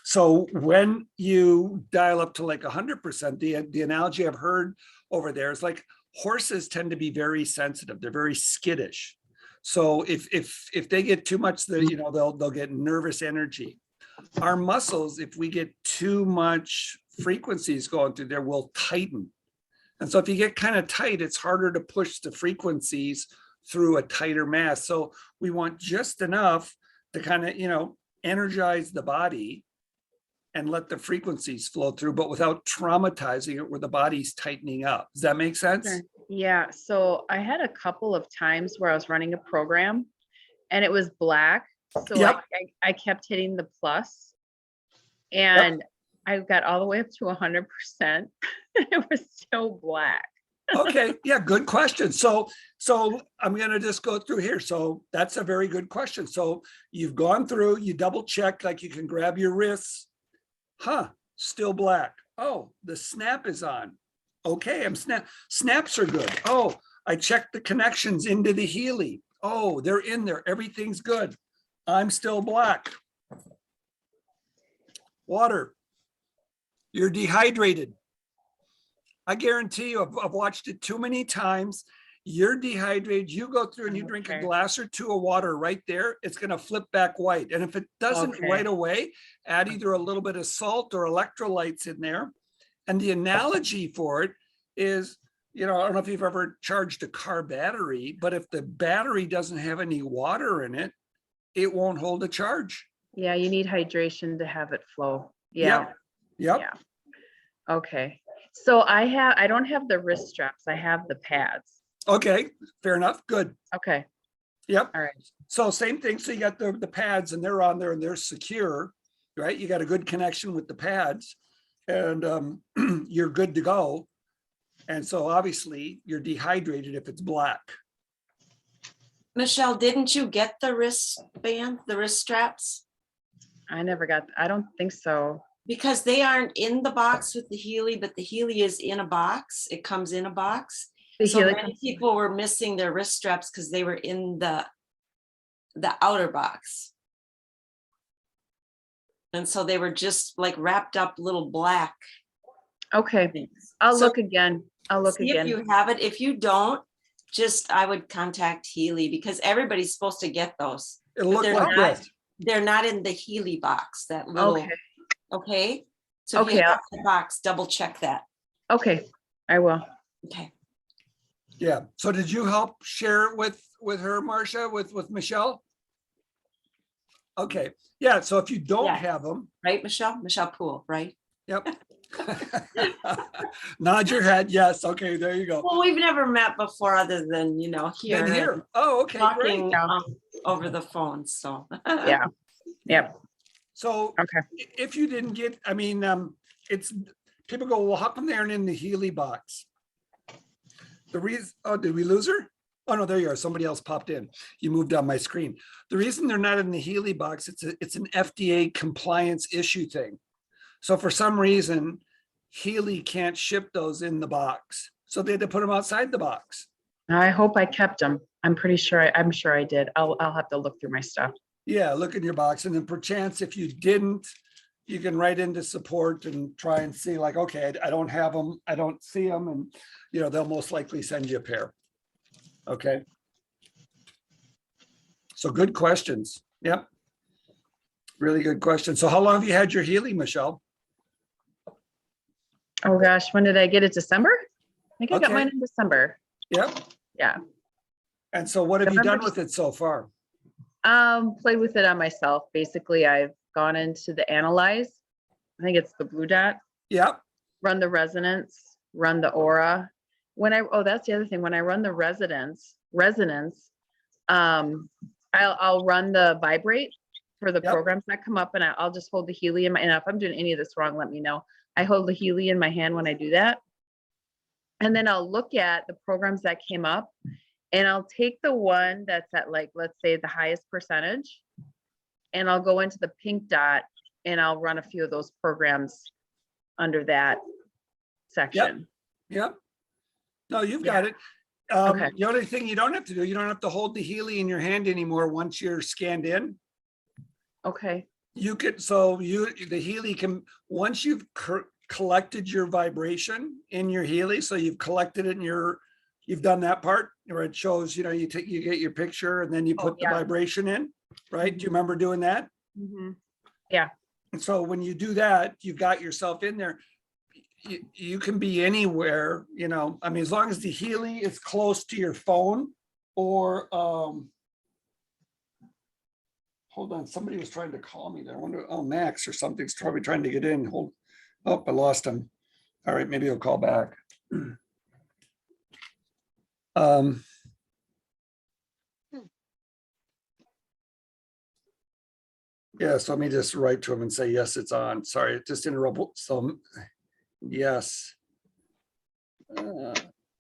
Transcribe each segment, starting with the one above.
So when you dial up to like 100%, the analogy I've heard over there is like horses tend to be very sensitive. They're very skittish. So if they get too much, they'll get nervous energy. Our muscles, if we get too much frequencies going through there, will tighten. And so if you get kind of tight, it's harder to push the frequencies through a tighter mass. So we want just enough to kind of, energize the body and let the frequencies flow through, but without traumatizing it where the body's tightening up. Does that make sense? Sure. Yeah. So I had a couple of times where I was running a program and it was black. So Yep. I kept hitting the plus and I got all the way up to 100%. It was still black. Okay. Yeah. Good question. So I'm going to just go through here. So that's a very good question. So you've gone through, you double check, like you can grab your wrists. Still black. Oh, the snap is on. Okay. Snaps are good. Oh, I checked the connections into the Healy. Oh, they're in there. Everything's good. I'm still black. Water. You're dehydrated. I guarantee you, I've watched it too many times. You're dehydrated. You go through and you drink a glass or two of water right there, it's going to flip back white. And if it doesn't right away, add either a little bit of salt or electrolytes in there. And the analogy for it is, I don't know if you've ever charged a car battery, but if the battery doesn't have any water in it, it won't hold a charge. Yeah, you need hydration to have it flow. Yep. Yeah. Okay. So I don't have the wrist straps. I have the pads. Okay, fair enough. Good. Okay. Yep. All right. So same thing. So you got the pads and they're on there and they're secure, right? You got a good connection with the pads and you're good to go. And so obviously you're dehydrated if it's black. Michelle, didn't you get the wristband, the wrist straps? I don't think so. Because they aren't in the box with the Healy, but the Healy is in a box. It comes in a box. So many people were missing their wrist straps because they were in the outer box. And so they were just like wrapped up little black. Okay. things. I'll So look again. see if you have it. If you don't, I would contact Healy because everybody's supposed to get those. It'll But look they're like not, this. they're not in the Healy box, that little, okay? So if Okay, you have the box, double check that. Okay. I will. Okay. Yeah. So did you help share it with her, Marcia, with Michelle? Okay. Yeah. So if you don't Yeah. have them, Right, Michelle? Michelle Poole, right? yep. Nod your head. Yes. Okay. There you go. Well, we've never met before other than, here. Been here. Oh, okay. Great. Talking over the phone, so. Yeah. Yep. So Okay. if you didn't get, it's people go, well, how come they aren't in the Healy box? The reason, did we lose her? Oh no, there you are. Somebody else popped in. You moved on my screen. The reason they're not in the Healy box, it's an FDA compliance issue thing. So for some reason, Healy can't ship those in the box. So they had to put them outside the box. I hope I kept them. I'm sure I did. I'll have to look through my stuff. Yeah, look in your box. And then perchance if you didn't, you can write into support and try and see like, okay, I don't have them. I don't see them. And, they'll most likely send you a pair. Okay. So good questions. Yep. Really good question. So how long have you had your Healy, Michelle? Oh gosh, when did I get it? December? I think I got Okay. mine in December. Yep. Yeah. And so what have you done November. with it so far? Played with it on myself. Basically, I've gone into the analyze. I think it's the blue dot. Yep. Run the resonance, run the aura. That's the other thing. When I run the resonance, I'll run the vibrate for the programs that come up and I'll just hold the Healy in my, and if I'm doing any of this wrong, let me know. I hold the Healy in my hand when I do that. And then I'll look at the programs that came up and I'll take the one that's at like, let's say the highest percentage, and I'll go into the pink dot and I'll run a few of those programs under that section. Yep. No, you've got it. Okay. The only thing you don't have to do, you don't have to hold the Healy in your hand anymore once you're scanned in. Okay, You could, so the Healy can, once you've collected your vibration in your Healy, so you've collected it in you've done that part where it shows, you get your picture and then you Oh, put the yeah. vibration in, right? Do you remember doing that? mhm, And so when you do that, you've got yourself in there. You can be anywhere, I mean, as long as the Healy is close to your phone or, hold on, somebody was trying to call me there. I wonder, oh, Max or something's probably trying to get in. Oh, I lost him. All right, maybe he'll call back. Yeah, so let me just write to him and say, yes, it's on. Sorry, it just interrupted. So, yes.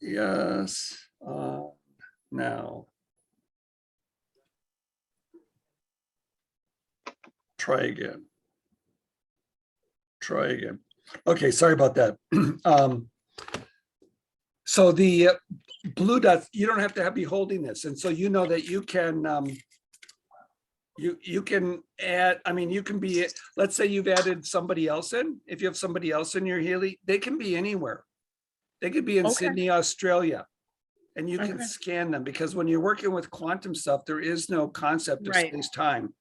Yes, now. Try again. Try again. Okay, sorry about that. So the blue dots, you don't have to be holding this. And so you know that you can, you can add, I mean, you can be, let's say you've added somebody else in. If you have somebody else in your Healy, they can be anywhere. They could be in Okay. Sydney, Australia. And you can Okay. scan them because when you're working with quantum stuff, there is no concept of Right. space-time.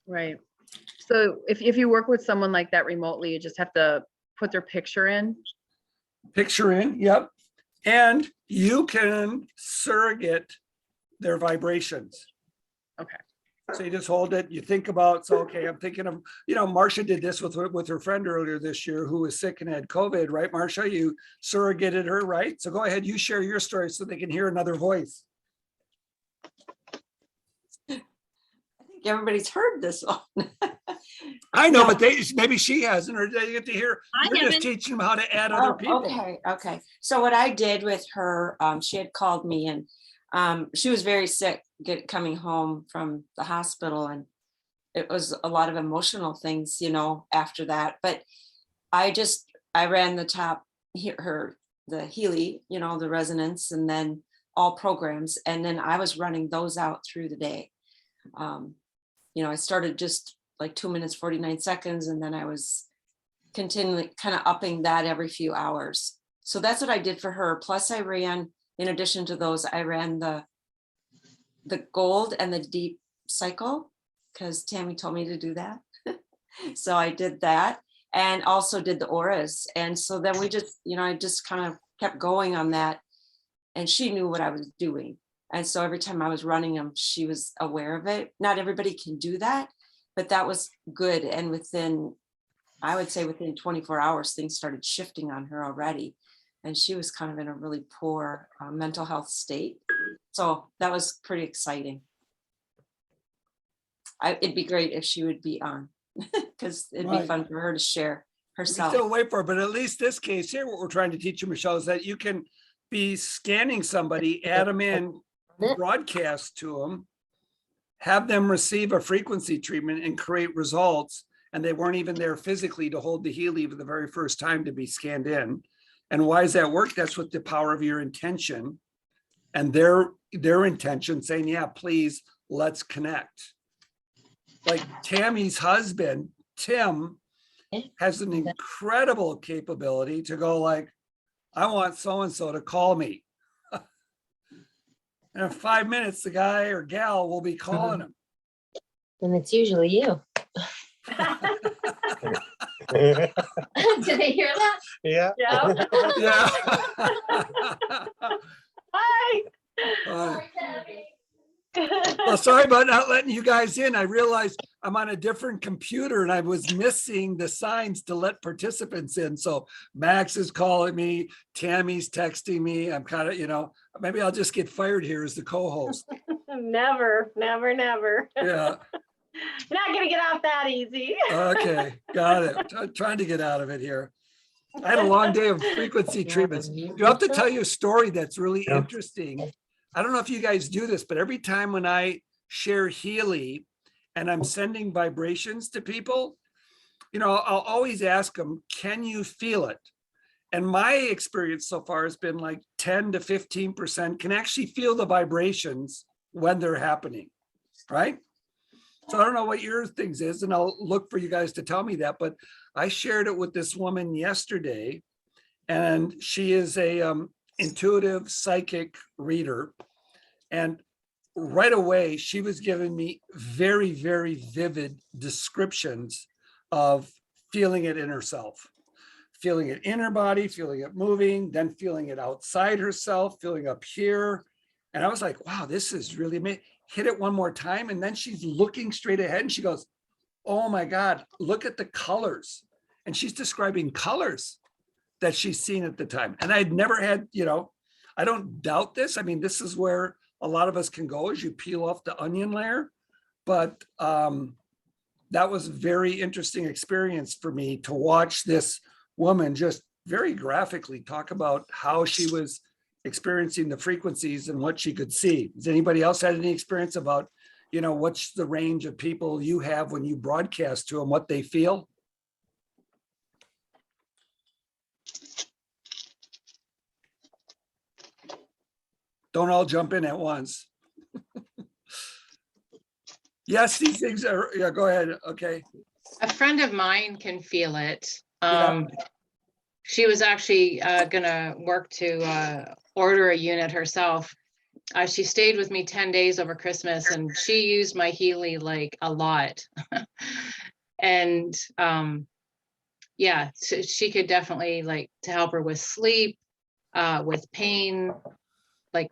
right. So if you work with someone like that remotely, you just have to put their picture in. Picture in, yep. And you can surrogate their vibrations. Okay. So you just hold it, you think about, so, okay, I'm thinking of, Marcia did this with her friend earlier this year who was sick and had COVID, right, Marcia? You surrogated her, right? So go ahead, you share your story so they can hear another voice. I think everybody's heard this one. I know, but maybe she hasn't, or they get to hear, I you're just haven't. teaching them how to add other people. Okay. So what I did with her, she had called me and she was very sick coming home from the hospital, and it was a lot of emotional things, after that. But I ran the Healy, the resonance, and then all programs. And then I was running those out through the day. I started just like 2 minutes, 49 seconds. And then I was continually kind of upping that every few hours. So that's what I did for her. Plus I ran, in addition to those, I ran the gold and the deep cycle because Tammy told me to do that. So I did that and also did the auras. And so then we just, I just kind of kept going on that. And she knew what I was doing. And so every time I was running them, she was aware of it. Not everybody can do that, but that was good. And I would say within 24 hours, things started shifting on her already. And she was kind of in a really poor mental health state. So that was pretty exciting. It'd be great if she would be on because it'd be fun for her to share We herself. still wait for it, but at least this case here, what we're trying to teach you, Michelle, is that you can be scanning somebody, add them in, broadcast to them, have them receive a frequency treatment and create results. And they weren't even there physically to hold the Healy for the very first time to be scanned in. And why does that work? That's with the power of your intention and their intention saying, yeah, please, let's connect. Like Tammy's husband, Tim, has an incredible capability to go like, I want so-and-so to call me. And in 5 minutes, the guy or gal will be calling him. And it's usually you. Did they hear that? Yeah. Yeah. Yeah. Hi. Well, sorry about not letting you guys in. I realized I'm on a different computer and I was missing the signs to let participants in. So Max is calling me, Tammy's texting me. I'm kind of, maybe I'll just get fired here as the co-host. Never. Yeah. You're not gonna get off that easy. Okay, got it. I'm trying to get out of it here. I had a long day of frequency treatments. You have to tell you a story that's really interesting. I don't know if you guys do this, but every time when I share Healy and I'm sending vibrations to people, I'll always ask them, can you feel it? And my experience so far has been like 10 to 15% can actually feel the vibrations when they're happening, right? So I don't know what your things is, and I'll look for you guys to tell me that, but I shared it with this woman yesterday. And she is a intuitive psychic reader. And right away, she was giving me very, very vivid descriptions of feeling it in herself, feeling it in her body, feeling it moving, then feeling it outside herself, feeling up here. And I was like, wow, this is really amazing. Hit it one more time. And then she's looking straight ahead and she goes, oh my God, look at the colors. And she's describing colors that she's seen at the time. And I'd never had, I don't doubt this. I mean, this is where a lot of us can go as you peel off the onion layer. But that was a very interesting experience for me to watch this woman just very graphically talk about how she was experiencing the frequencies and what she could see. Has anybody else had any experience about, what's the range of people you have when you broadcast to them, what they feel? Don't all jump in at once. Yes, these things are, yeah, go ahead. Okay. A friend of mine can feel it. Yeah. She was actually gonna work to order a unit herself. She stayed with me 10 days over Christmas and she used my Healy like a lot. And yeah, so she could definitely like to help her with sleep, with pain, like,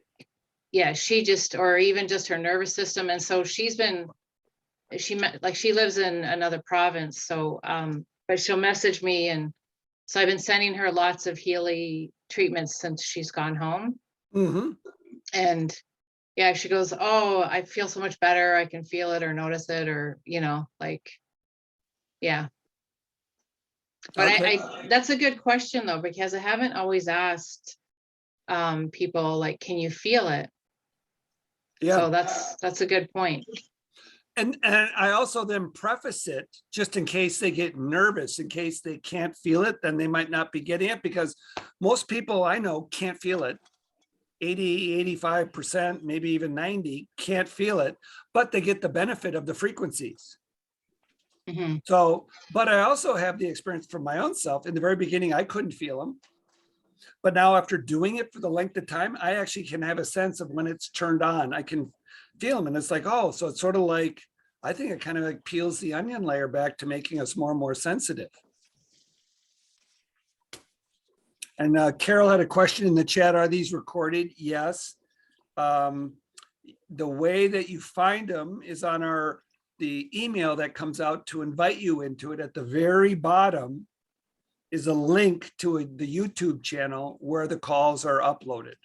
yeah, she just, or even just her nervous system. And so she lives in another province. So, but she'll message me. And so I've been sending her lots of Healy treatments since she's gone home. Mm-hmm. And yeah, she goes, oh, I feel so much better. I can feel it or notice it or, like, yeah. But Okay. that's a good question though, because I haven't always asked people like, can you feel it? Yeah. So that's a good point. And I also then preface it just in case they get nervous, in case they can't feel it, then they might not be getting it, because most people I know can't feel it. 80, 85%, maybe even 90 can't feel it, but they get the benefit of the frequencies. Mhm. So, but I also have the experience from my own self. In the very beginning, I couldn't feel them. But now after doing it for the length of time, I actually can have a sense of when it's turned on. I can feel them. And it's like, oh, so it's sort of like, I think it kind of like peels the onion layer back to making us more and more sensitive. And Carol had a question in the chat. Are these recorded? Yes. The way that you find them is on the email that comes out to invite you into it. At the very bottom is a link to the YouTube channel where the calls are uploaded.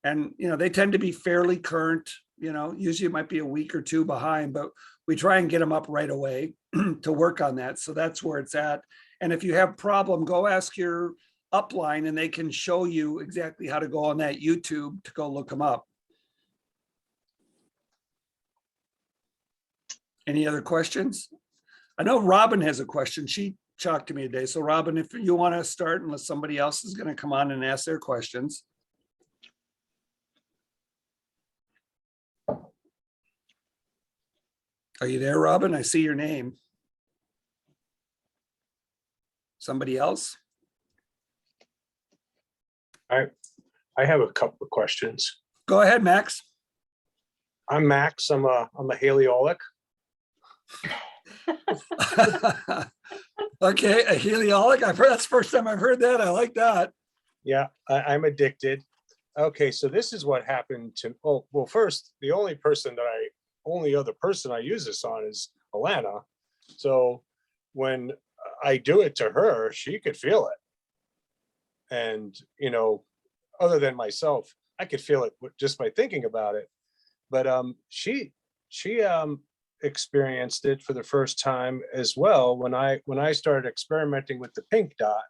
And, they tend to be fairly current, usually it might be a week or two behind, but we try and get them up right away to work on that. So that's where it's at. And if you have problem, go ask your upline and they can show you exactly how to go on that YouTube to go look them up. Any other questions? I know Robin has a question. She talked to me today. So Robin, if you want to start, unless somebody else is going to come on and ask their questions. Are you there, Robin? I see your name. Somebody else? I have a couple of questions. Go ahead, Max. I'm Max. I'm a Haleolic. Okay, a heliolic. That's the first time I've heard that. I like that. Yeah, I'm addicted. Okay, so this is what happened to. Oh, well, first, the only other person I use this on is Alana. So when I do it to her, she could feel it. And, other than myself, I could feel it just by thinking about it. But she experienced it for the first time as well when I started experimenting with the pink dot.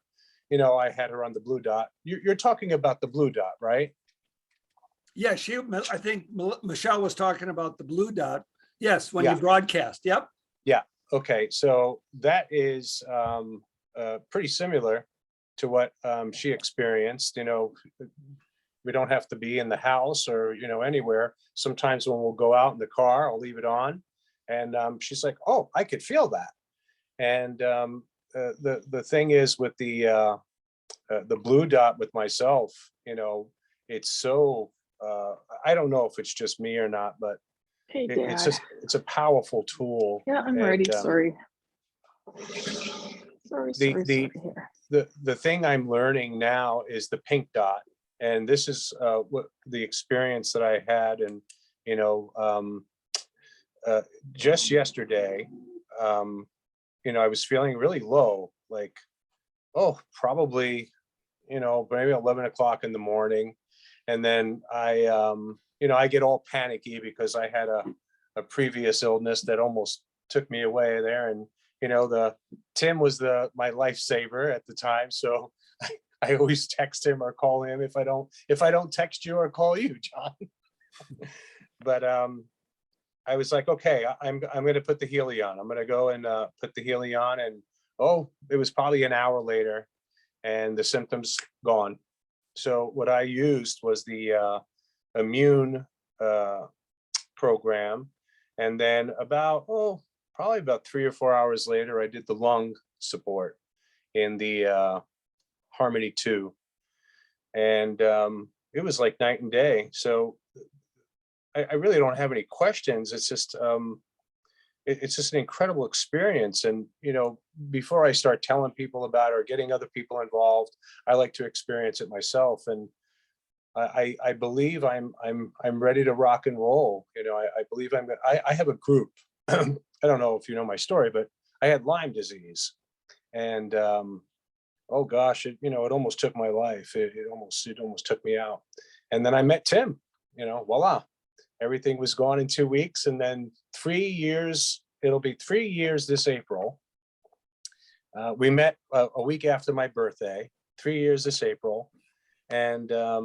I had her on the blue dot. You're talking about the blue dot, right? Yeah, I think Michelle was talking about the blue dot. Yes, when Yeah. you broadcast. Yep. Yeah. Okay. So that is pretty similar to what she experienced. We don't have to be in the house or, anywhere. Sometimes when we'll go out in the car, I'll leave it on And she's like, oh, I could feel that. And the thing is with the blue dot with myself, it's so, I don't know if it's just me or not, but Hey, it's Dad. just, it's a powerful tool. Yeah, I'm and, ready. um, Sorry. Sorry, the- sorry, the- sorry here. The thing I'm learning now is the pink dot. And this is what the experience that I had. And, just yesterday, I was feeling really low, like, oh, probably, maybe 11 o'clock in the morning. And then I get all panicky because I had a previous illness that almost took me away there. And, Tim was my lifesaver at the time. So I always text him or call him if I don't text you or call you, John. But I was like, okay, I'm going to put the Healy on. I'm going to go and put the Healy on. And it was probably an hour later and the symptoms gone. So what I used was the immune program. And then probably about 3 or 4 hours later, I did the lung support in the Harmony 2. And it was like night and day. So I really don't have any questions. It's just an incredible experience. And before I start telling people about it or getting other people involved, I like to experience it myself. And I believe I'm ready to rock and roll. I believe I have a group. I don't know if you know my story, but I had Lyme disease, and oh gosh, it almost took my life. It almost took me out. And then I met Tim. Voila. Everything was gone in 2 weeks. And then 3 years, it'll be 3 years this April. We met a week after my birthday, 3 years this April. And, I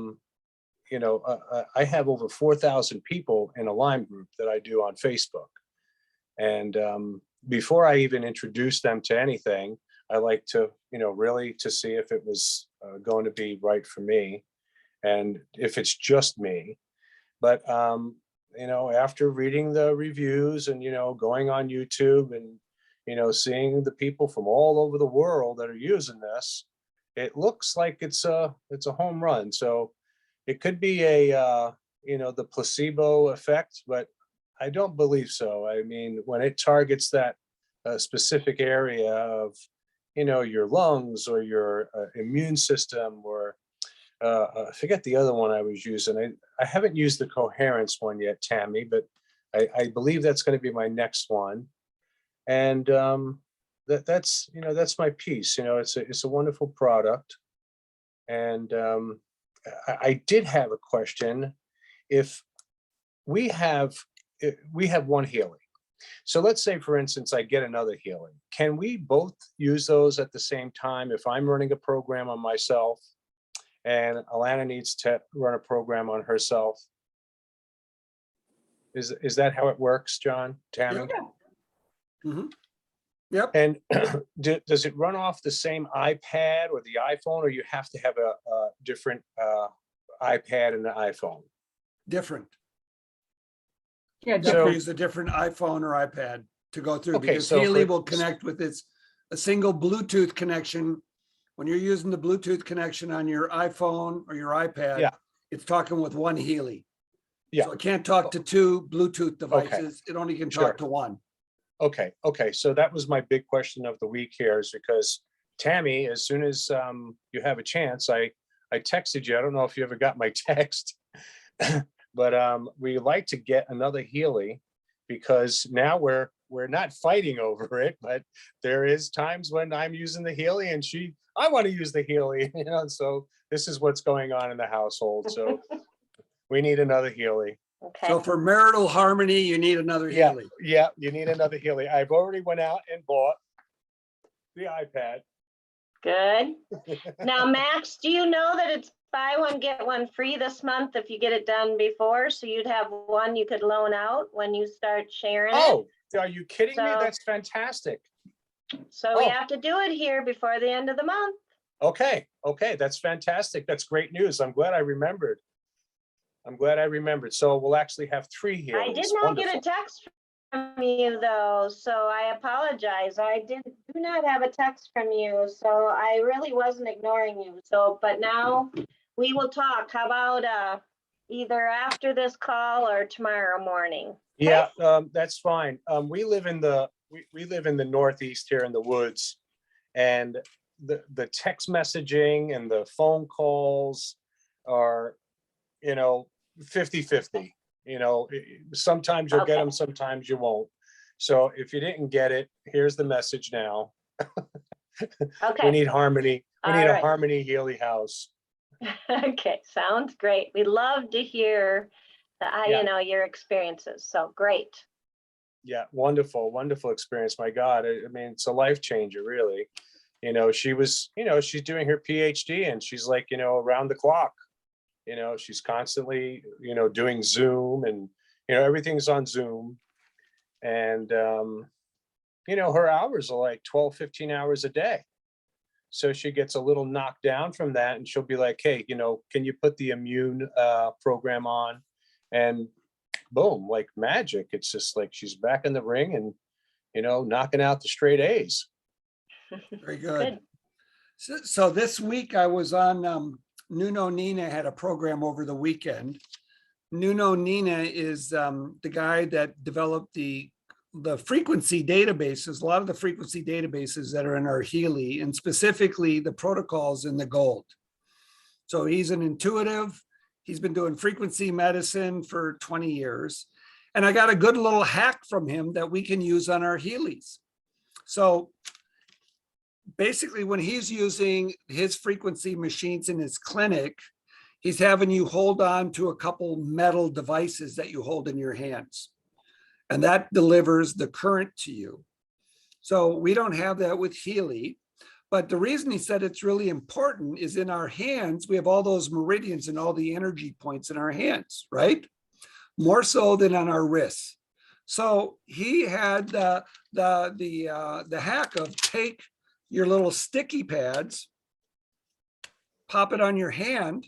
have over 4,000 people in a Lyme group that I do on Facebook. And before I even introduce them to anything, I like to, really to see if it was going to be right for me and if it's just me. But, after reading the reviews and, going on YouTube and, seeing the people from all over the world that are using this, it looks like it's a home run. So it could be the placebo effect, but I don't believe so. I mean, when it targets that specific area of, your lungs or your immune system or I forget the other one I was using. I haven't used the coherence one yet, Tammy, but I believe that's going to be my next one. And that's my piece. It's a wonderful product. And I did have a question. If we have one Healy, so let's say, for instance, I get another Healy. Can we both use those at the same time if I'm running a program on myself? And Alana needs to run a program on herself. Is that how it works, John, Tammy? Mhm. Yep. And does it run off the same iPad or the iPhone, or you have to have a different iPad and an iPhone? Different. Yeah, You have So- to use a different iPhone or iPad to go through Okay, because so Healy for- will connect with a single Bluetooth connection. When you're using the Bluetooth connection on your iPhone or your iPad, Yeah. it's talking with one Healy. Yeah. So it can't talk to two Bluetooth devices. It only can Sure. talk to one. Okay. So that was my big question of the week here, is because Tammy, as soon as you have a chance, I texted you. I don't know if you ever got my text, but we like to get another Healy because now we're not fighting over it, but there is times when I'm using the Healy and I want to use the Healy, so this is what's going on in the household. So we need another Healy. Okay. So for marital harmony, you need another Yeah, Healy. yeah, you need another Healy. I've already went out and bought the iPad. Good. Now, Max, do you know that it's buy one, get one free this month if you get it done before? So you'd have one you could loan out when you start sharing it. Oh, are you kidding me? So- That's fantastic. So we oh. have to do it here before the end of the month. Okay, that's fantastic. That's great news. I'm glad I remembered. So we'll actually have 3 Healys. I did not get a Wonderful. text you though, so I apologize. Do not have a text from you, so I really wasn't ignoring you. So, but now we will talk. How about either after this call or tomorrow morning? Yeah, that's fine. We live in we live in the Northeast here in the woods. And the text messaging and the phone calls are, 50-50. Sometimes you'll get Okay. them, sometimes you won't. So if you didn't get it, here's the message now. We Okay, need harmony. We All need a right. Harmony Healy house. okay, sounds great. We love to hear Yeah. your experiences. So great. Yeah, wonderful, wonderful experience. My God, I mean, it's a life changer, really. She's doing her PhD and she's like, around the clock. She's constantly, doing Zoom and, everything's on Zoom. And, her hours are like 12, 15 hours a day. So she gets a little knocked down from that and she'll be like, hey, can you put the immune program on? And boom, like magic. It's just like she's back in the ring and, knocking out the straight A's. Very good. Good. So this week I was on, Nuno Nina had a program over the weekend. Nuno Nina is the guy that developed the frequency databases, a lot of the frequency databases that are in our Healy, and specifically the protocols in the gold. So he's an intuitive. He's been doing frequency medicine for 20 years. And I got a good little hack from him that we can use on our Healys. So basically, when he's using his frequency machines in his clinic, he's having you hold on to a couple metal devices that you hold in your hands. And that delivers the current to you. So we don't have that with Healy. But the reason he said it's really important is in our hands, we have all those meridians and all the energy points in our hands, right? More so than on our wrists. So he had the hack of take your little sticky pads, pop it on your hand.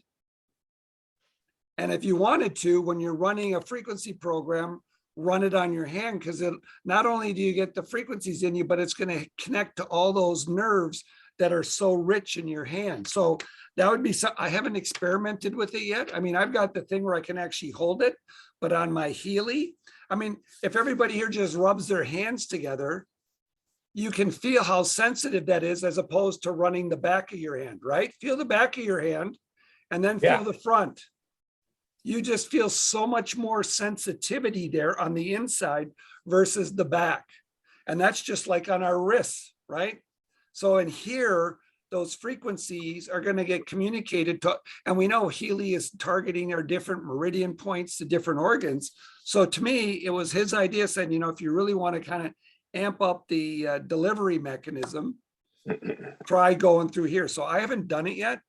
And if you wanted to, when you're running a frequency program, run it on your hand, because it not only do you get the frequencies in you, but it's going to connect to all those nerves that are so rich in your hand. So that would be, I haven't experimented with it yet. I mean, I've got the thing where I can actually hold it, but on my Healy, I mean, if everybody here just rubs their hands together, you can feel how sensitive that is as opposed to running the back of your hand, right? Feel the back of your hand and then feel Yeah. the front. You just feel so much more sensitivity there on the inside versus the back. And that's just like on our wrists, right? So in here, those frequencies are going to get communicated to, and we know Healy is targeting our different meridian points to different organs. So to me, it was his idea saying, if you really want to kind of amp up the delivery mechanism, try going through here. So I haven't done it yet.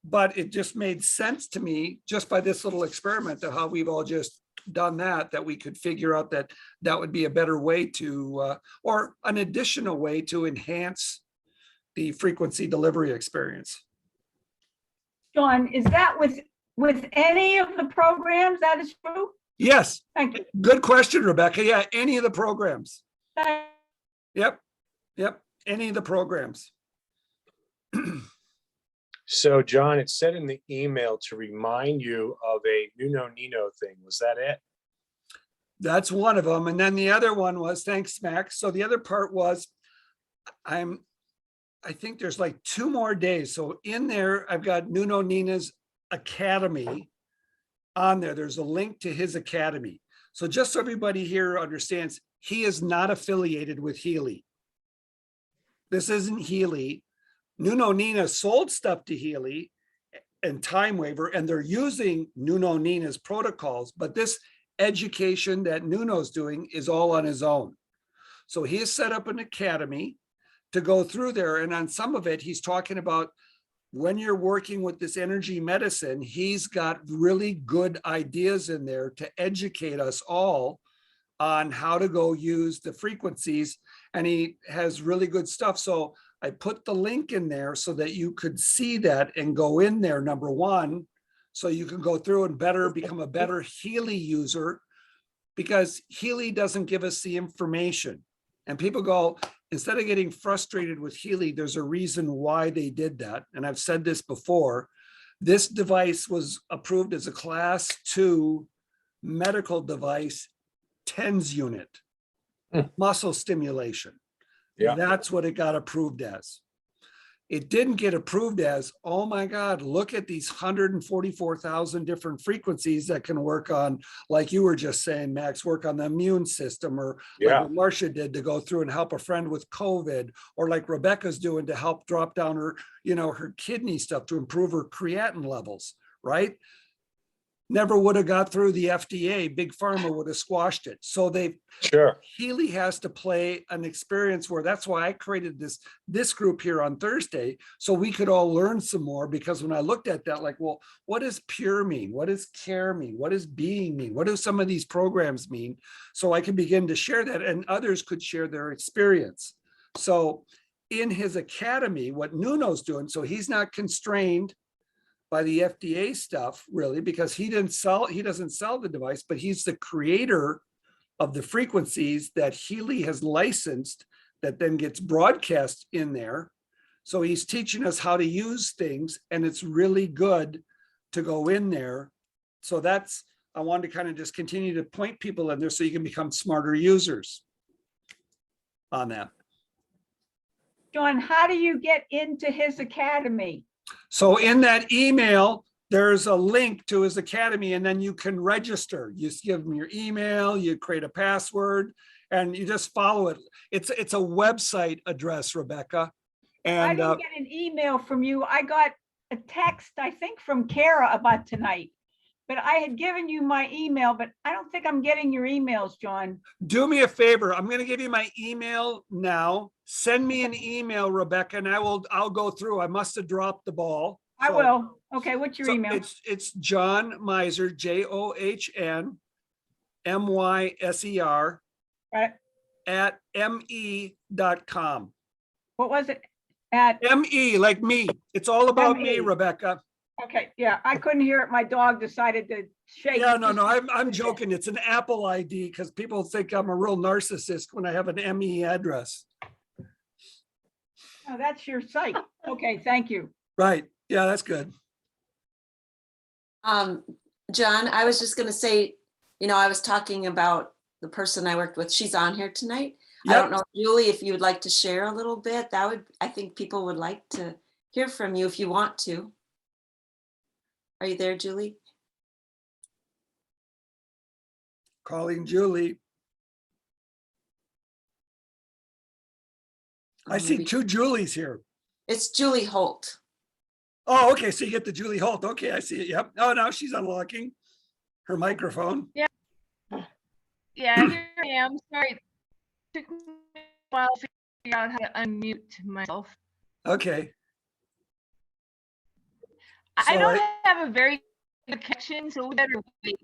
But it just made sense to me just by this little experiment of how we've all just done that we could figure out that would be a better way to, or an additional way to enhance the frequency delivery experience. John, is that with any of the programs? That is true? Yes, Thank you. good question, Rebecca. Yeah, any of the programs. Thank- Yep, any of the programs. So John, it said in the email to remind you of a Nuno Nino thing. Was that it? That's one of them. And then the other one was, thanks, Max. So the other part was, I think there's like 2 more days. So in there, I've got Nuno Nina's Academy on there. There's a link to his academy. So just so everybody here understands, he is not affiliated with Healy. This isn't Healy. Nuno Nina sold stuff to Healy and Time Waver, and they're using Nuno Nina's protocols, but this education that Nuno's doing is all on his own. So he has set up an academy to go through there. And on some of it, he's talking about when you're working with this energy medicine, he's got really good ideas in there to educate us all on how to go use the frequencies. And he has really good stuff. So I put the link in there so that you could see that and go in there, number one, so you can go through and become a better Healy user. because Healy doesn't give us the information. And people go, instead of getting frustrated with Healy, there's a reason why they did that. And I've said this before, this device was approved as a class 2 medical device, TENS unit, muscle stimulation. Yeah. That's what it got approved as. It didn't get approved as, oh my God, look at these 144,000 different frequencies that can work on, like you were just saying, Max, work on the immune system, or like Yeah. what Marcia did to go through and help a friend with COVID, or like Rebecca's doing to help drop down her, her kidney stuff to improve her creatinine levels, right? Never would have got through the FDA. Big Pharma would have squashed it. So Sure. Healy has to play an experience where, that's why I created this group here on Thursday, so we could all learn some more. Because when I looked at that, like, well, what does pure mean? What does care mean? What does being mean? What do some of these programs mean? So I can begin to share that, and others could share their experience. So in his academy, what Nuno's doing, so he's not constrained by the FDA stuff really, because he doesn't sell the device, but he's the creator of the frequencies that Healy has licensed that then gets broadcast in there. So he's teaching us how to use things, and it's really good to go in there. So I wanted to kind of just continue to point people in there so you can become smarter users on that. John, how do you get into his academy? So in that email, there's a link to his academy, and then you can register. You just give them your email, you create a password, and you just follow it. It's a website address, Rebecca. I And didn't get an email from you. I got a text, I think, from Kara about tonight. But I had given you my email, but I don't think I'm getting your emails, John. do me a favor. I'm going to give you my email now. Send me an email, Rebecca, and I'll go through. I must have dropped the ball. I So- will. Okay, what's your so email? It's John Miser, JOHN MYSER Right. at me.com. What was it? At, ME, like me. It's all about me, ME. Rebecca. okay, yeah, I couldn't hear it. My dog decided to shake. Yeah, no, I'm joking. It's an Apple ID because people think I'm a real narcissist when I have an ME address. Oh, that's your site. Okay, thank you. Right. Yeah, that's good. John, I was just gonna say, I was talking about the person I worked with. She's on here tonight. I don't Yep. know, Julie, if you would like to share a little bit, I think people would like to hear from you if you want to. Are you there, Julie? Calling Julie. I see Maybe- 2 Julies here. It's Julie Holt. Oh, okay. So you get the Julie Holt. Okay, I see it. Yep. Oh, now she's unlocking her microphone. Yeah, here I am. Sorry. Took me a while to figure out how to unmute myself. Okay. I So don't have a very good connection, so we better wait.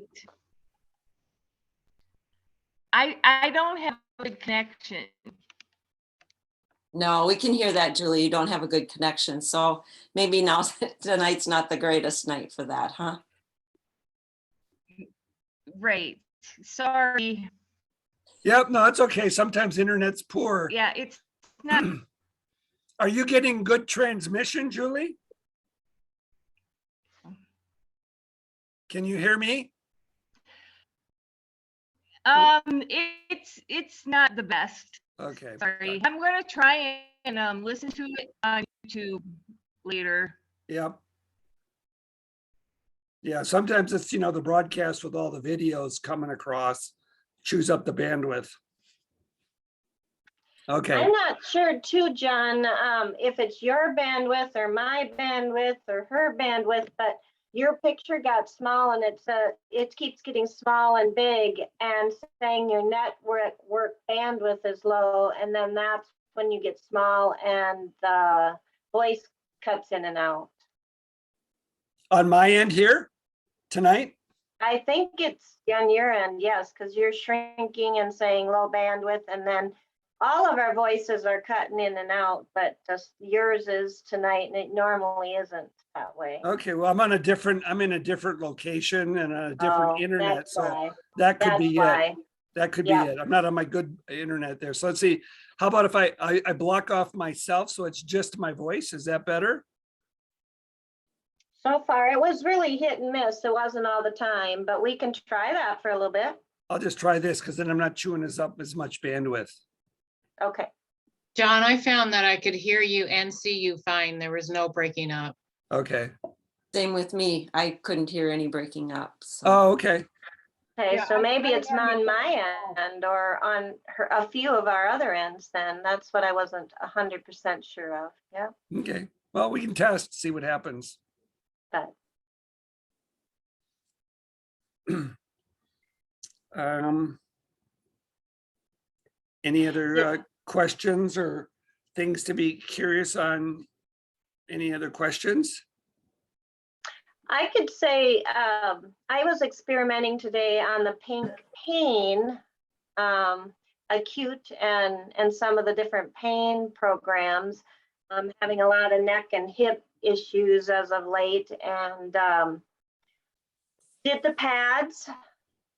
I don't have a good connection. No, we can hear that, Julie. You don't have a good connection. So maybe now tonight's not the greatest night for that, huh? Right. Sorry. Yep. No, it's okay. Sometimes internet's poor. Yeah, it's not. Are you getting good transmission, Julie? Can you hear me? It's not the best. Okay. Sorry. I'm gonna try and listen to it on YouTube later. Yep. Yeah, sometimes it's, the broadcast with all the videos coming across, chews up the bandwidth. Okay, I'm not sure too, John, if it's your bandwidth or my bandwidth or her bandwidth, but your picture got small and it keeps getting small and big and saying your network bandwidth is low. And then that's when you get small and the voice cuts in and out. on my end here tonight. I think it's on your end, yes, because you're shrinking and saying low bandwidth, and then all of our voices are cutting in and out, but just yours is tonight and it normally isn't that way. Okay, well, I'm in a different location and a different Oh, internet, that's so why. that could That's be it. why. That could be Yeah. it. I'm not on my good internet there. So let's see. How about if I block off myself so it's just my voice? Is that better? So far, it was really hit and miss. It wasn't all the time, but we can try that for a little bit. I'll just try this because then I'm not chewing us up as much bandwidth. Okay. John, I found that I could hear you and see you fine. There was no breaking up. Okay. Same with me. I couldn't hear any breaking up. So Oh, okay. Okay, Yeah, so I maybe kinda it's got on it. my end or on a few of our other ends then. That's what I wasn't 100% sure of. Yeah, Okay. Well, we can test, see what happens. but Um, any other Yeah. questions or things to be curious on? Any other questions? I could say I was experimenting today on the pink pain, acute and some of the different pain programs. I'm having a lot of neck and hip issues as of late and did the pads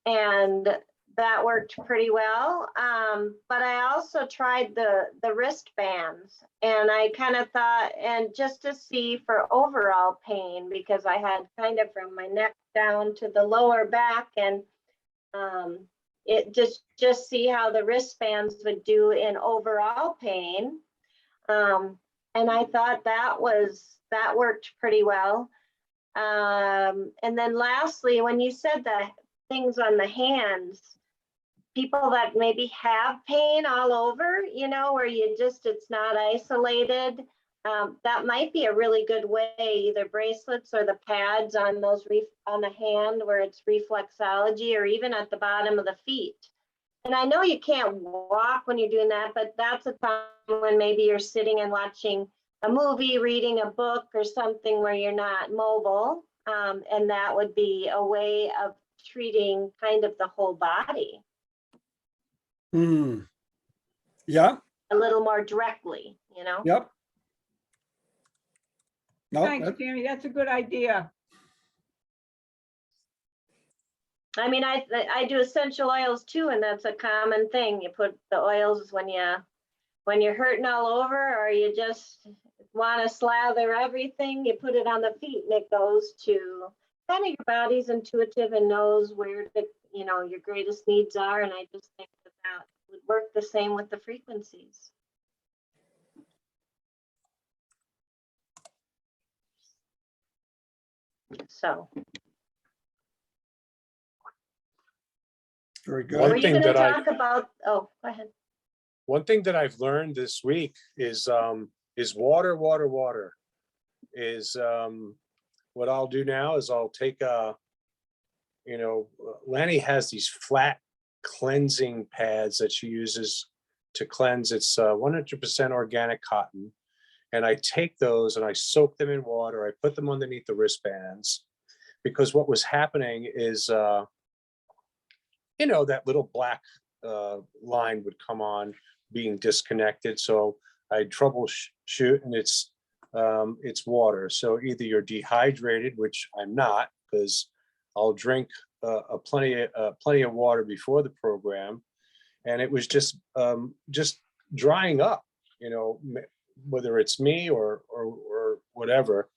and that worked pretty well. But I also tried the wristbands and I kind of thought, and just to see for overall pain, because I had kind of from my neck down to the lower back and it just see how the wristbands would do in overall pain. And I thought that worked pretty well. And then lastly, when you said the things on the hands, people that maybe have pain all over, where it's not isolated, that might be a really good way, either bracelets or the pads on those on the hand where it's reflexology, or even at the bottom of the feet. And I know you can't walk when you're doing that, but that's a time when maybe you're sitting and watching a movie, reading a book or something where you're not mobile. And that would be a way of treating kind of the whole body Hmm. Yeah, a little more directly, yep. No, Thanks, Tammy. That's a good idea. I mean, I do essential oils too, and that's a common thing. You put the oils when you're hurting all over, or you just want to slather everything, you put it on the feet, and it goes to kind of your body's intuitive and knows where your greatest needs are. And I just think that would work the same with the frequencies. So, very One were good. you thing going to that I- talk about? Oh, go ahead. One thing that I've learned this week is water, water, water. What I'll do now is I'll take Lanny has these flat cleansing pads that she uses to cleanse. It's 100% organic cotton. And I take those and I soak them in water. I put them underneath the wristbands, because what was happening is, that little black line would come on being disconnected. So I troubleshoot, and it's water. So either you're dehydrated, which I'm not, because I'll drink plenty of water before the program, and it was just drying up, whether it's me or whatever.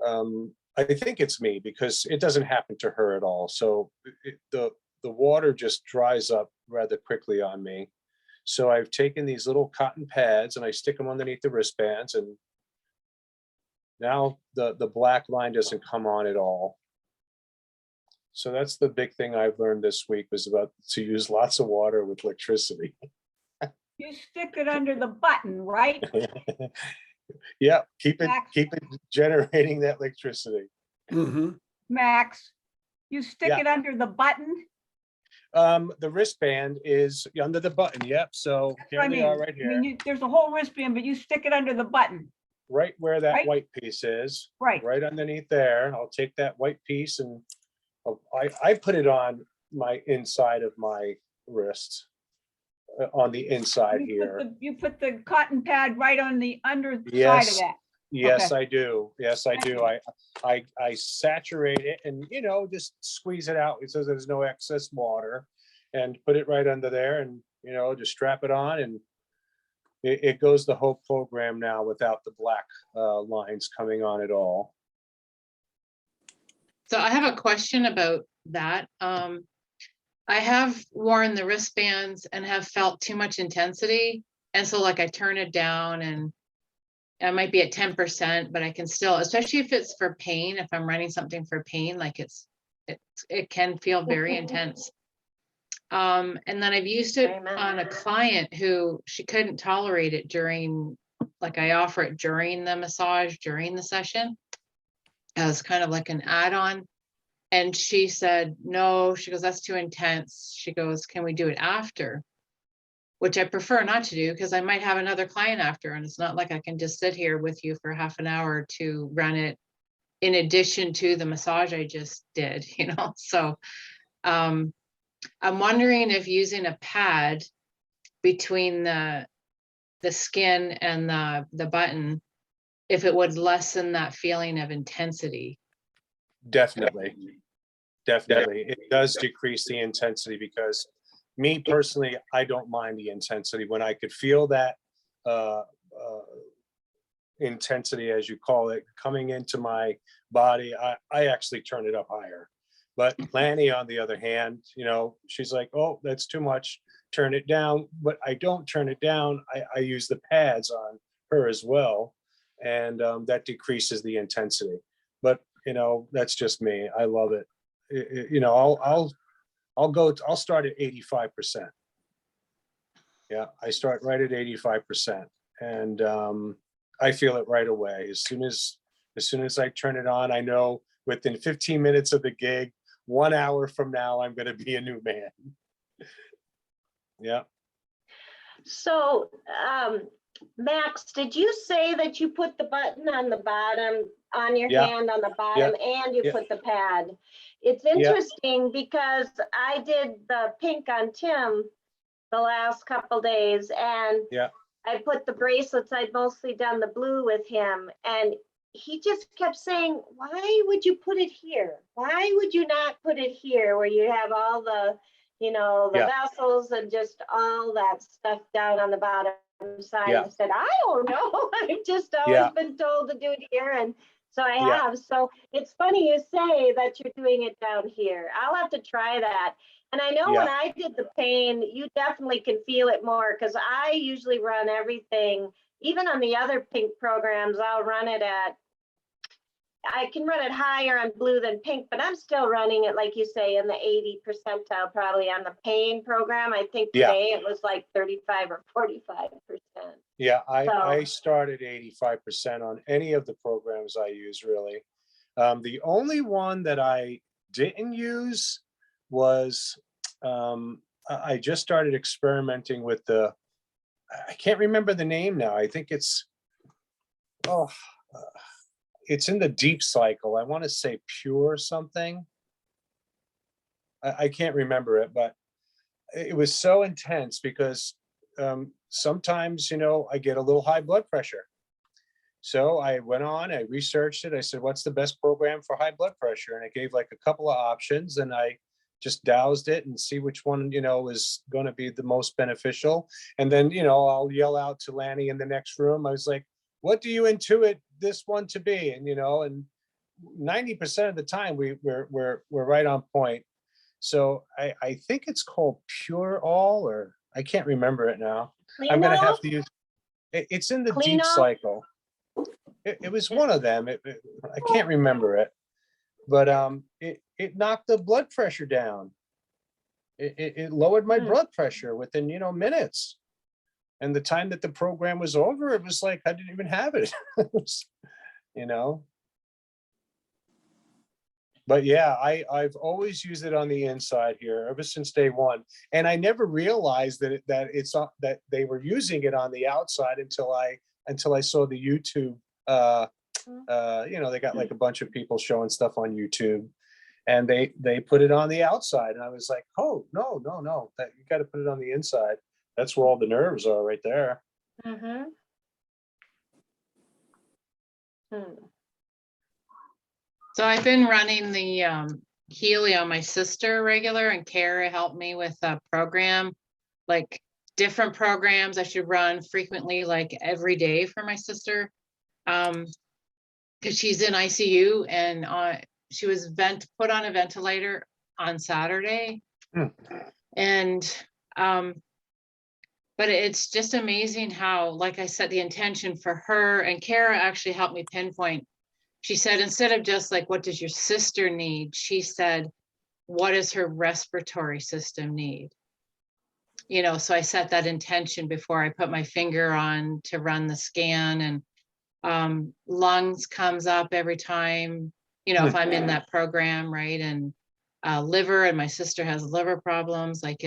I think it's me, because it doesn't happen to her at all. So the water just dries up rather quickly on me. So I've taken these little cotton pads and I stick them underneath the wristbands, and now the black line doesn't come on at all. So that's the big thing I've learned this week, was about to use lots of water with electricity. You stick it under the button, right? Yeah, keep it Max. generating that electricity. Mhm. Max, you stick Yeah. it under the button? The wristband is under the button. Yep. So That's what here I they mean. are right I here, mean, there's a whole wristband, but you stick it under the button, right where that Right. white piece is, right? right underneath there. I'll take that white piece and I put it on my inside of my wrist. on the inside You put here. you put the cotton pad right on the underside of Yes. that. Yes, Okay. I do. Yes, I do. I saturate it and, you know, just squeeze it out so there's no excess water and put it right under there and, you know, just strap it on and it goes the whole program now without the black lines coming on at all. So I have a question about that. I have worn the wristbands and have felt too much intensity. And so like I turn it down and I might be at 10%, but I can still, especially if it's for pain, if I'm running something for pain, like it can feel very intense. And then I've used it Amen. on a client who she couldn't tolerate it during, like I offer it during the massage, during the session, as kind of like an add-on. And she said, no, she goes, that's too intense. She goes, can we do it after? Which I prefer not to do because I might have another client after. And it's not like I can just sit here with you for half an hour to run it in addition to the massage I just did, you know? So I'm wondering if using a pad between the skin and the button, if it would lessen that feeling of intensity. Definitely. Definitely. It does decrease the intensity because me personally, I don't mind the intensity. When I could feel that intensity, as you call it, coming into my body, I actually turn it up higher. But Lanny, on the other hand, you know, she's like, oh, that's too much, turn it down. But I don't turn it down. I use the pads on her as well. And that decreases the intensity. But, you know, that's just me. I love it. You know, I'll start at 85%. Yeah, I start right at 85%. And I feel it right away. As soon as I turn it on, I know within 15 minutes of the gig, 1 hour from now, I'm going to be a new man. Yeah. So, Max, did you say that you put the button on the bottom, on your Yeah. hand on the bottom, and you Yeah. put the pad? It's interesting because I did the pink on Tim the last couple days, and Yeah. I put the bracelets. I'd mostly done the blue with him, and he just kept saying, why would you put it here? Why would you not put it here where you have all the, you know, the Yeah. vessels and just all that stuff down on the bottom side? Yeah. I said, I don't know. I've just always Yeah. been told to do it here. And so I Yeah. have. So it's funny you say that you're doing it down here. I'll have to try that. And I know when Yeah. I did the pain, you definitely can feel it more because I usually run everything, even on the other pink programs, I'll run it at, I can run it higher on blue than pink, but I'm still running it, like you say, in the 80 percentile probably on the pain program. I think Yeah. today it was like 35 or 45%. Yeah, I So- started 85% on any of the programs I use, really. The only one that I didn't use was I just started experimenting with I can't remember the name now. I think it's it's in the deep cycle. I want to say Pure something. I can't remember it, but it was so intense because sometimes, you know, I get a little high blood pressure. So I went on, I researched it. I said, what's the best program for high blood pressure? And it gave like a couple of options and I just doused it and see which one, you know, is going to be the most beneficial. And then, you know, I'll yell out to Lanny in the next room. I was like, what do you intuit this one to be? And, you know, and 90% of the time we're right on point. So I think it's called Pure All, or I can't remember it now. I'm going to have to use it's in the Clean deep All? cycle. It was one of them. I can't remember it, but it knocked the blood pressure down. It lowered my blood pressure within, you know, minutes. And the time that the program was over, it was like I didn't even have it. You know. But yeah, I've always used it on the inside here ever since day one, and I never realized that that they were using it on the outside until I saw the YouTube. You know, they got like a bunch of people showing stuff on YouTube, and they put it on the outside, and I was like, oh no, that you got to put it on the inside. That's where all the nerves are right there. Mm-hmm. So I've been running the Healy on my sister regular, and Kara helped me with a program, like different programs I should run frequently, like every day for my sister. Because she's in ICU, and she was put on a ventilator on Saturday. Hmm. And but it's just amazing how, like I said, the intention for her, and Kara actually helped me pinpoint. She said, instead of just like, what does your sister need? She said, what does her respiratory system need? You know, so I set that intention before I put my finger on to run the scan, and lungs comes up every time, you know, if I'm in that program, right? And liver, and my sister has liver problems. Like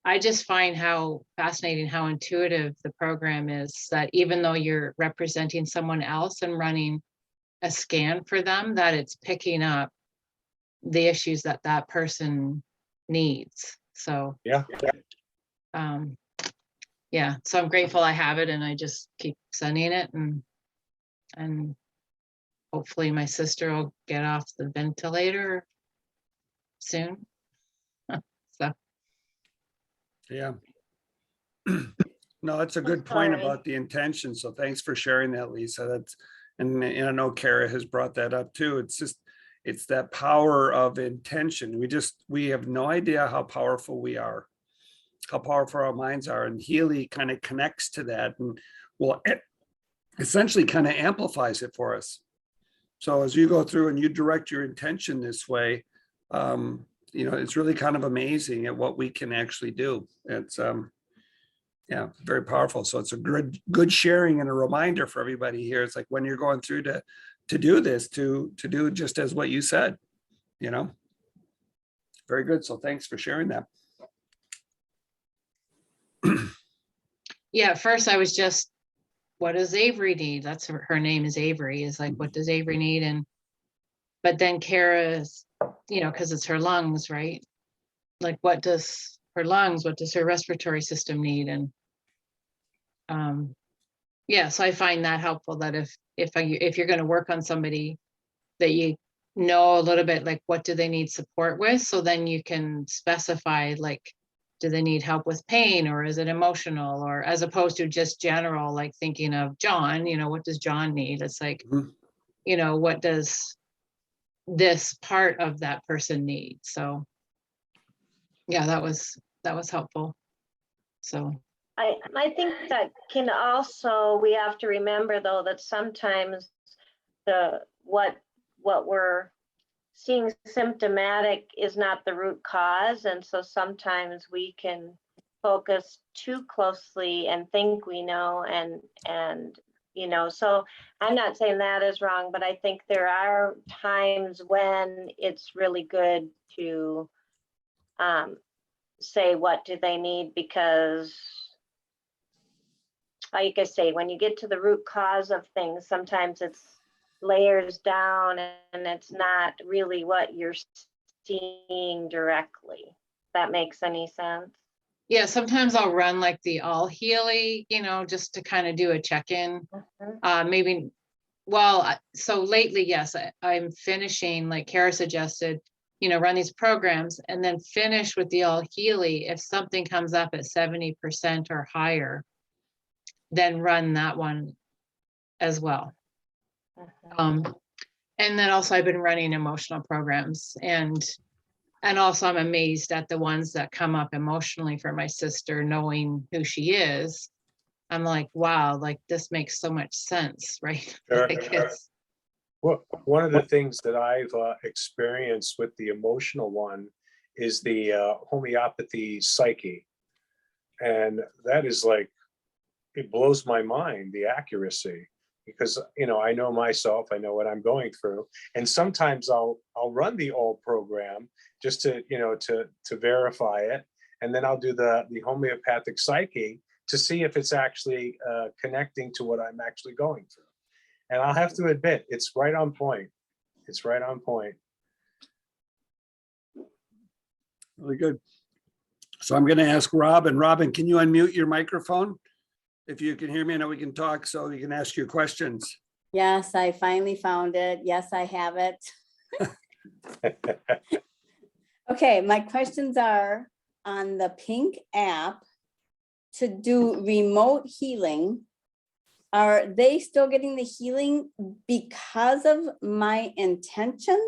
I just find how fascinating, how intuitive the program is, that even though you're representing someone else and running a scan for them, that it's picking up the issues that that person needs. So Yeah. Yeah, so I'm grateful I have it, and I just keep sending it, and hopefully my sister will get off the ventilator soon. So Yeah. No, that's a good point Sorry. about the intention. So thanks for sharing that, Lisa. That's, and I know Kara has brought that up too. It's just, it's that power of intention. We have no idea how powerful we are, how powerful our minds are. And Healy kind of connects to that, and well, it essentially kind of amplifies it for us. So as you go through and you direct your intention this way, you know, it's really kind of amazing at what we can actually do. It's yeah, very powerful. So it's a good sharing and a reminder for everybody here. It's like when you're going through to do this, to do just as what you said, you know. Very good. So thanks for sharing that. yeah, at first I was just, what does Avery need? That's her name is Avery, is like, what does Avery need? And but then Kara's, you know, because it's her lungs, right? Like, what does her lungs, what does her respiratory system need? And yeah, so I find that helpful, that if you're going to work on somebody, that you know a little bit like, what do they need support with, so then you can specify, like, do they need help with pain, or is it emotional, or as opposed to just general, like thinking of John, you know, what does John need? It's like, Mhm. you know, what does this part of that person need? So yeah, that was helpful. So I think that can also, we have to remember though, that sometimes what we're seeing symptomatic is not the root cause. And so sometimes we can focus too closely and think we know, and you know, so I'm not saying that is wrong, but I think there are times when it's really good to say, what do they need? Because like I say, when you get to the root cause of things, sometimes it's layers down and it's not really what you're seeing directly. If that makes any sense? yeah, sometimes I'll run like the all Healy, you know, just to kind of do a check-in. Maybe, well, so lately, yes, I'm finishing, like Kara suggested, you know, run these programs and then finish with the all Healy. If something comes up at 70% or higher, then run that one as well. And then also I've been running emotional programs, and also I'm amazed at the ones that come up emotionally for my sister, knowing who she is. I'm like, wow, like this makes so much sense, right? Sure. Like it's, Well, one of the things that I've experienced with the emotional one is the homeopathy psyche. And that is like, it blows my mind, the accuracy, because, you know, I know myself, I know what I'm going through. And sometimes I'll run the old program just to, you know, to verify it. And then I'll do the homeopathic psyche to see if it's actually connecting to what I'm actually going through. And I'll have to admit, it's right on point. It's right on point. Really good. So I'm going to ask Robin. Robin, can you unmute your microphone? If you can hear me, I know we can talk, so you can ask your questions. Yes, I finally found it. Yes, I have it. Okay, my questions are on the Pink app to do remote healing. Are they still getting the healing because of my intention?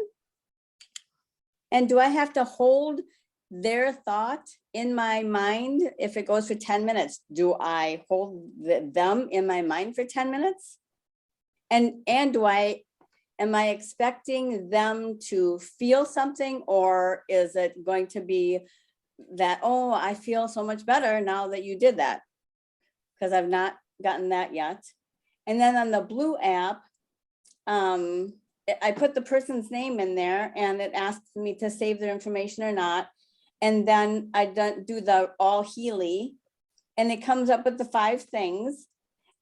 And do I have to hold their thought in my mind if it goes for 10 minutes? Do I hold them in my mind for 10 minutes? And am I expecting them to feel something, or is it going to be that, oh, I feel so much better now that you did that? Because I've not gotten that yet. And then on the Blue app, I put the person's name in there and it asks me to save their information or not. And then I do the all Healy, and it comes up with the 5 things.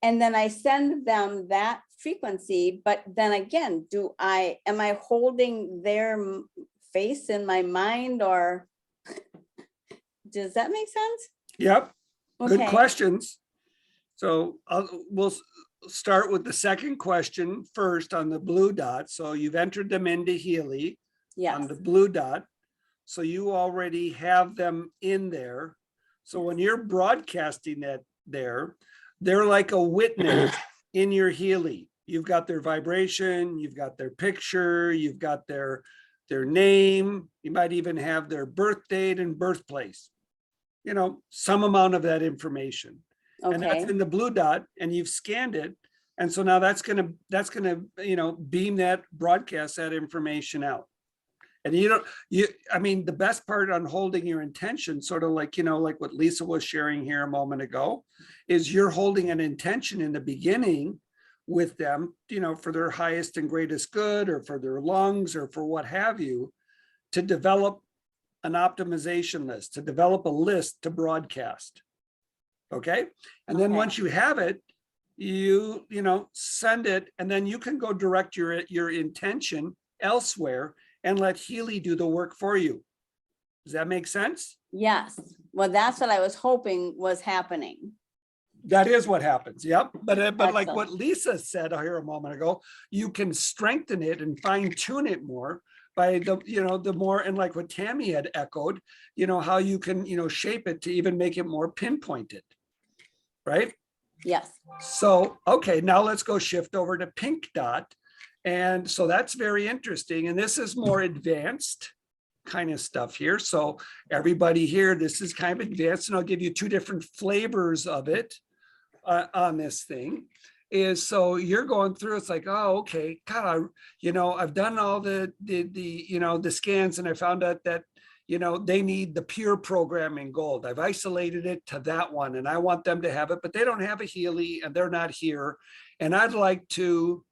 And then I send them that frequency, but then again, am I holding their face in my mind, or does that make sense? Yep, good Okay. questions. So we'll start with the second question first on the Blue dot. So you've entered them into Healy on Yes, the Blue dot. So you already have them in there. So when you're broadcasting that there, they're like a witness in your Healy. You've got their vibration, you've got their picture, you've got their name. You might even have their birth date and birthplace. You know, some amount of that information. And that's okay, in the Blue dot, and you've scanned it. And so now that's gonna, beam that, broadcast that information out. And I mean, the best part on holding your intention, sort of like, like what Lisa was sharing here a moment ago, is you're holding an intention in the beginning with them, for their highest and greatest good, or for their lungs, or for what have you, to develop an optimization list, to develop a list to broadcast. Okay. And then Okay. once you have it, you send it, and then you can go direct your intention elsewhere and let Healy do the work for you. Does that make sense? yes. Well, that's what I was hoping was happening. That is what happens. Yep. But like what Excellent. Lisa said here a moment ago, you can strengthen it and fine tune it more by the more, and like what Tammy had echoed, how you can, shape it to even make it more pinpointed. Right? Yes, So, okay, now let's go shift over to Pink dot. And so that's very interesting. And this is more advanced kind of stuff here. So everybody here, this is kind of advanced, and I'll give you 2 different flavors of it on this thing. Is so you're going through, it's like, oh, okay, God, I've done all the scans, and I found out that they need the pure programming gold. I've isolated it to that one, and I want them to have it, but they don't have a Healy, and they're not here. And I'd like to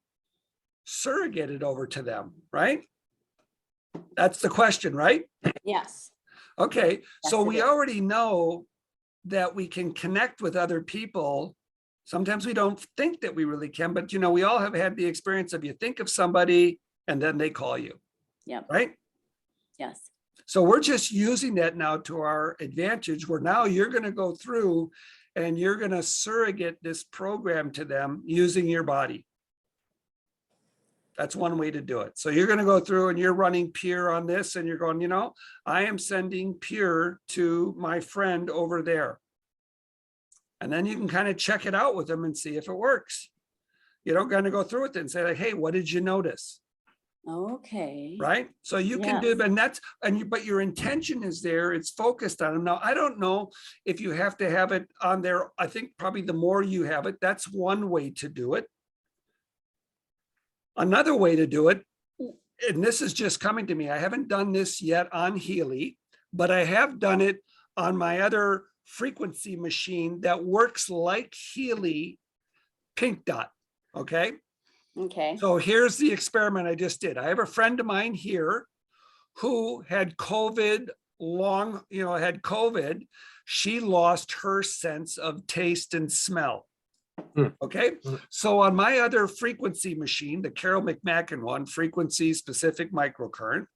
surrogate it over to them, right? That's the question, right? yes, Okay, so Yes, it we is. already know that we can connect with other people. Sometimes we don't think that we really can, but we all have had the experience of, you think of somebody and then they call you, yep, right? yes, So we're just using that now to our advantage, where now you're going to go through and you're going to surrogate this program to them using your body. That's one way to do it. So you're going to go through and you're running Pure on this, and you're going, I am sending Pure to my friend over there. And then you can kind of check it out with them and see if it works. You don't going to go through it and say like, hey, what did you notice? okay. Right? So you can do, Yes. but your intention is there. It's focused on them. Now, I don't know if you have to have it on there. I think probably the more you have it, that's one way to do it. Another way to do it, and this is just coming to me, I haven't done this yet on Healy, but I have done it on my other frequency machine that works like Healy, Pink dot. Okay. Okay, So here's the experiment I just did. I have a friend of mine here who had COVID had COVID. She lost her sense of taste and smell. Okay. So on my other frequency machine, the Carol McMacken one, frequency specific microcurrent,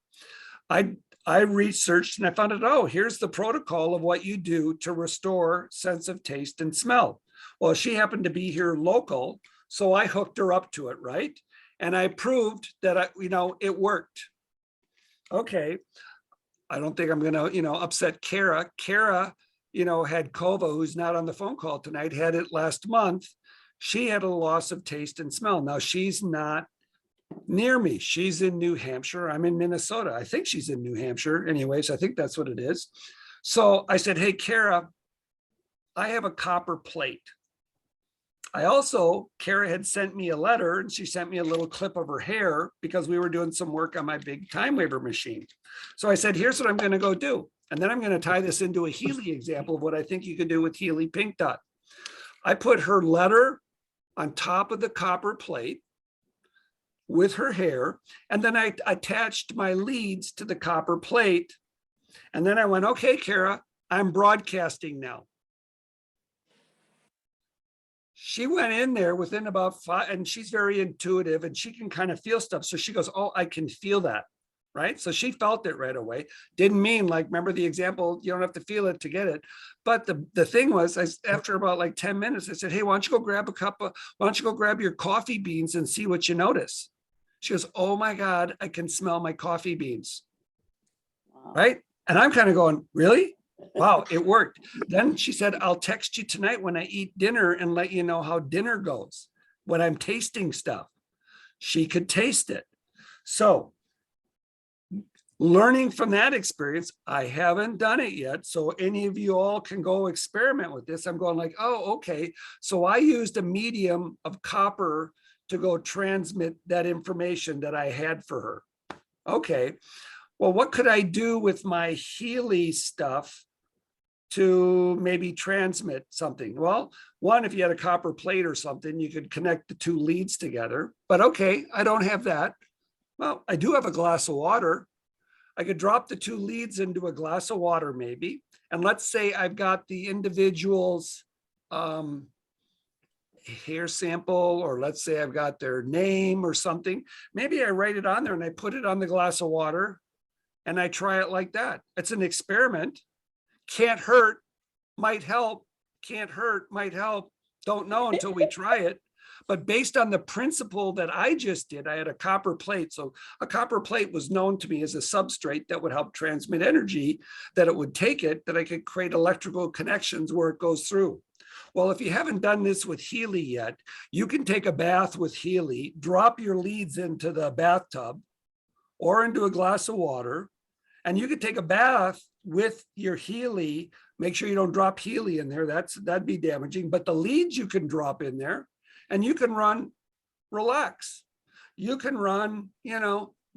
I researched and I found out, oh, here's the protocol of what you do to restore sense of taste and smell. Well, she happened to be here local, so I hooked her up to it, right? And I proved that it worked. Okay. I don't think I'm gonna, upset Kara. Kara, had Kova, who's not on the phone call tonight, had it last month. She had a loss of taste and smell. Now she's not near me. She's in New Hampshire. I'm in Minnesota. I think she's in New Hampshire. Anyways, I think that's what it is. So I said, hey, Kara, I have a copper plate. Kara had sent me a letter and she sent me a little clip of her hair because we were doing some work on my big time waver machine. So I said, here's what I'm going to go do. And then I'm going to tie this into a Healy example of what I think you can do with Healy Pink Dot. I put her letter on top of the copper plate with her hair. And then I attached my leads to the copper plate. And then I went, okay, Kara, I'm broadcasting now. She went in there within about 5, and she's very intuitive and she can kind of feel stuff. So she goes, oh, I can feel that, right? So she felt it right away. Didn't mean like, remember the example, you don't have to feel it to get it. But the thing was, after about like 10 minutes, I said, hey, why don't you go grab your coffee beans and see what you notice? She goes, oh my God, I can smell my coffee beans, Wow. right? And I'm kind of going, really? Wow, it worked. Then she said, I'll text you tonight when I eat dinner and let you know how dinner goes when I'm tasting stuff. She could taste it. So learning from that experience, I haven't done it yet. So any of you all can go experiment with this. I'm going like, oh, okay. So I used a medium of copper to go transmit that information that I had for her. Okay. Well, what could I do with my Healy stuff to maybe transmit something? Well, one, if you had a copper plate or something, you could connect the two leads together. But okay, I don't have that. Well, I do have a glass of water. I could drop the two leads into a glass of water maybe. And let's say I've got the individual's hair sample, or let's say I've got their name or something. Maybe I write it on there and I put it on the glass of water and I try it like that. It's an experiment. Can't hurt, might help. Can't hurt, might help. Don't know until we try it. But based on the principle that I just did, I had a copper plate. So a copper plate was known to me as a substrate that would help transmit energy, that it would take it, that I could create electrical connections where it goes through. Well, if you haven't done this with Healy yet, you can take a bath with Healy, drop your leads into the bathtub or into a glass of water, and you could take a bath with your Healy. Make sure you don't drop Healy in there. That'd be damaging. But the leads you can drop in there, and you can run relax. You can run,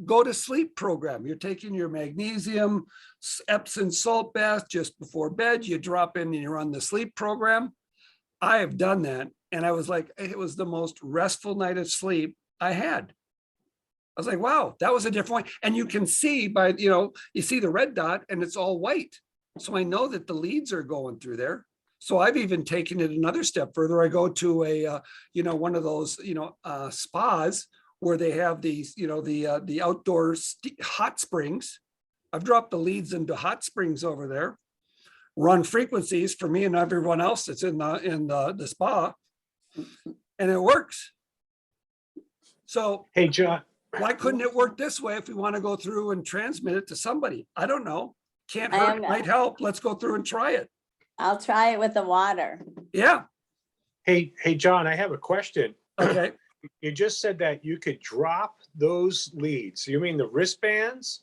go to sleep program. You're taking your magnesium, Epsom salt bath just before bed. You drop in and you run the sleep program. I have done that. And I was like, it was the most restful night of sleep I had. I was like, wow, that was a different one. And you can see by, you see the red dot and it's all white. So I know that the leads are going through there. So I've even taken it another step further. I go to a, one of those, spas where they have these, the outdoor hot springs. I've dropped the leads into hot springs over there, run frequencies for me and everyone else that's in the spa, and it works. So Hey, John. why couldn't it work this way if we want to go through and transmit it to somebody? I don't know. Can't hurt, might help. Let's go through and try it. I'll try it with the water. Yeah. Hey, John, I have a question. Okay. You just said that you could drop those leads. You mean the wristbands?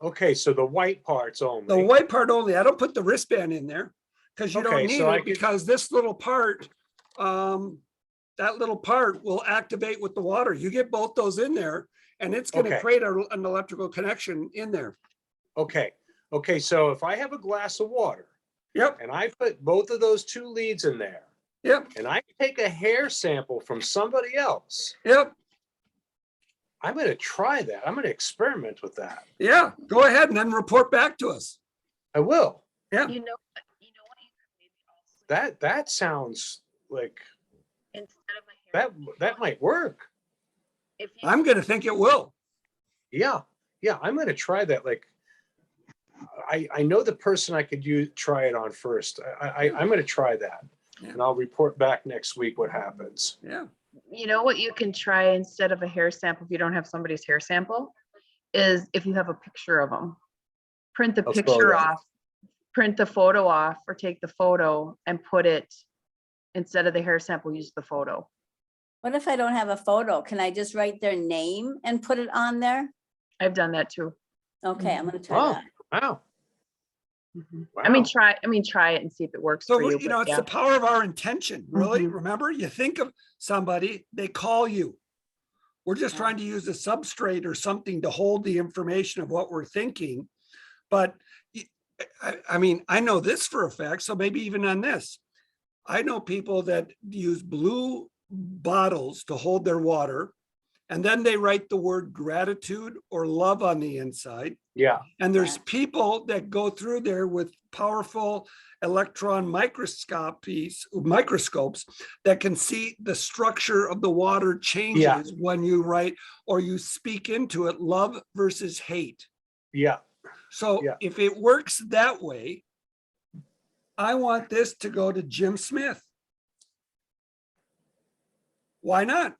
Okay, so the white parts only. The white part only. I don't put the wristband in there because you don't Okay, need so I it, could- because this little part, that little part will activate with the water. You get both those in there and it's going to Okay. create an electrical connection in there. Okay, so if I have a glass of water Yep. and I put both of those two leads in there Yep. and I take a hair sample from somebody else, Yep. I'm going to try that. I'm going to experiment with that. Yeah. Go ahead and then report back to us. I will. Yeah. You know what, maybe also That sounds like instead of a hair, that might work. if you I'm going to think it will. Yeah. Yeah, I'm gonna try that. Like, I know the person I could try it on first. I'm gonna try that. Yeah. And I'll report back next week what happens. Yeah. You know what you can try instead of a hair sample, if you don't have somebody's hair sample, is if you have a picture of them. Print the A picture photo. off, print the photo off, or take the photo and put it, instead of the hair sample, use the photo. What if I don't have a photo? Can I just write their name and put it on there? I've done that too. Okay, I'm gonna try Oh, that. wow. I mean, Wow. try it and see if it works So, for you. you know, but it's yeah. the power of our intention, really. Mhm. Remember, you think of somebody, they call you. We're just Yeah. trying to use a substrate or something to hold the information of what we're thinking. But I mean, I know this for a fact, so maybe even on this. I know people that use blue bottles to hold their water, and then they write the word gratitude or love on the inside. Yeah, And there's Yeah. people that go through there with powerful electron microscopes that can see the structure of the water changes when you write or you speak into it, love versus hate. yeah. So Yeah. if it works that way, I want this to go to Jim Smith. Why not?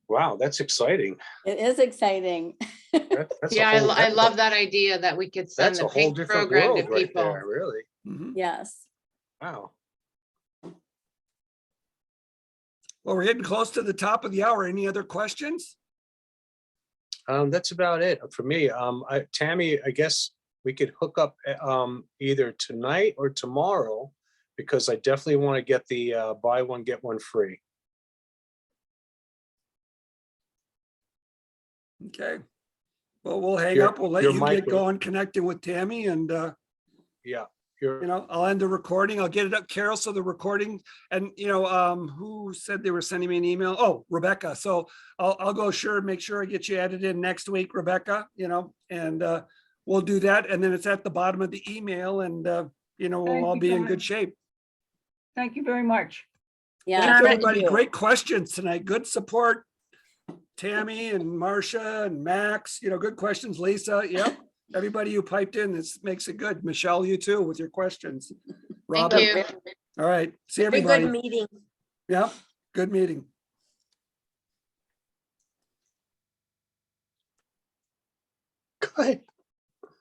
Wow, that's exciting. It is exciting. That's a Yeah, whole- I that's a- love that idea that we could send That's the a whole pink different program to world right people. there, really. Mhm. Yes. Wow. Well, we're getting close to the top of the hour. Any other questions? That's about it for me. Tammy, I guess we could hook up either tonight or tomorrow because I definitely want to get the buy one, get one free. Okay. Well, we'll hang Your- up. We'll let your you mic get was- going, connecting with Tammy, and Yeah. I'll end the recording. I'll get it up, Carol, so the recording, and who said they were sending me an email? Oh, Rebecca. So I'll go make sure I get you added in next week, Rebecca, and we'll do that. And then it's at the bottom of the email, and we'll Thank all you be so in good much. shape. Thank you very much. Yeah. Thanks, Comment- everybody. you. Great questions tonight. Good support. Tammy and Marcia and Max, good questions. Lisa, yep. Everybody who piped in, this makes it good. Michelle, you too, with your questions. Thank Robert, you. all right. See Very everybody. good meeting. Yep, good meeting. Good.